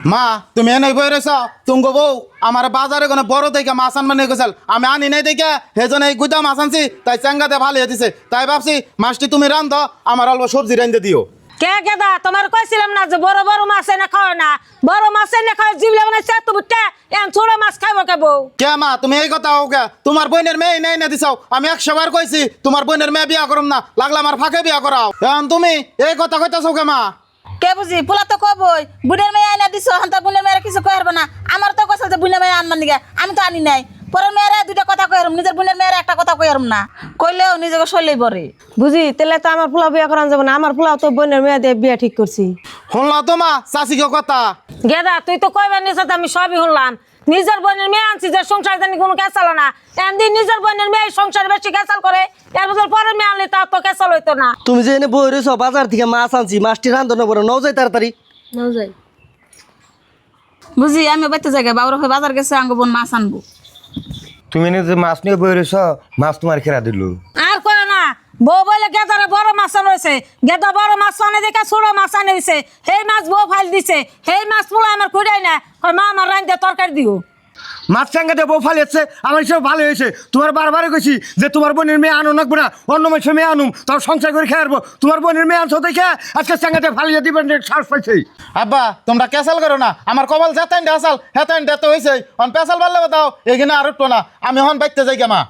মা তুমি এনে বই রয়েছ তুঙ্গ বউ আমার বাজারে কোনো বড় দেখে মাছ আনবা নিয়ে গেছাল আমি আনি নাই দেখে সেজন্য এই গুদা মাছ আনছি তাই চেঙ্গাতে ভালো হয়েছে তাই ভাবছি মাছটি তুমি রান্ধ আমার অল্প সবজি রান্ধে দিও। কে গেদা তোমার কইছিলাম না যে বড় বড় মাছ এনে খাও না, বড় মাছ এনে খাও জিবলে মানে সে তুমি এন ছোট মাছ খাইবো কেবো। কে মা তুমি এই কথা হোক তোমার বোনের মেয়ে নেই না দিছাও আমি 100 বার কইছি তোমার বোনের মেয়ে বিয়া করম না লাগলে আমার ফাঁকে বিয়া করাও এখন তুমি এই কথা কইতাছো কে মা? কে বুঝি পোলা তো কবই বুনের মেয়ে আইনা দিছো হান্তা বুনের মেয়েরা কিছু কই হারবে না। আমার তো কইছে যে বুনের মেয়ে আনমান নিগে আমি তো আনি নাই। পরের মেয়েরা দুইটা কথা কই হারম, নিজের বুনের মেয়েরা একটা কথা কই হারম না, কইলেও নিজেকে সইলেই পড়ে। বুঝি তাহলে তো আমার পোলা বিয়া করান যাবে না, আমার পোলাও তো বোনের মেয়ে দিয়ে বিয়া ঠিক করছি। শুনলা তো মা চাষিকে কথা? গেদা তুই তো কইবার নিছ আমি সবই শুনলাম, নিজের বোনের মেয়ে আনছি যে সংসার জানি কোনো ক্যাসাল না, এমনি নিজের বোনের মেয়ে সংসার বেশি ক্যাসাল করে, এর বছর পরের মেয়ে আনলে তা তো ক্যাসাল হইতো না। তুমি যে এনে বই রয়েছো বাজার থেকে মাছ আনছি, মাছটি রান্ধন করে নও যাই তাড়াতাড়ি। বুঝি আমি বাইতে জায়গায় বাবুর বাজার গেছে আঙ্গ বোন মাছ আনবো। তুমি এনে যে মাছ নিয়ে বই রয়েছ মাছ তোমার খেরা দিল। আর করে না বউ বলে গেদারে বড় মাছ রয়েছে, গেদা বড় মাছ আনে দেখে ছোট মাছ আনে দিছে, সেই মাছ বউ ফাইল দিছে, সেই মাছ পোলা আমার খুঁড়াই না, মা আমার রান্ধে তরকারি দিও। মাছ চাঙ্গাতে বউ ফালিয়েছে আমার সব ভালো হয়েছে। তোমার বারবারে কইছি যে তোমার বোনের মেয়ে আনো নাকবো না, অন্য মাসে মেয়ে আনুম তার সংসার করে খেয়ে আসবো। তোমার বোনের মেয়ে আনছো দেখে আজকে চাঙ্গাতে ফালিয়ে দিবেন সাহস পাইছে। আব্বা তোমরা ক্যাসাল করো না, আমার কপাল যেতেন আসাল হেতেন তো হয়েছে পেশাল বাড়লে দাও এখানে আর একটু না আমি হন বাইতে যাই কে মা।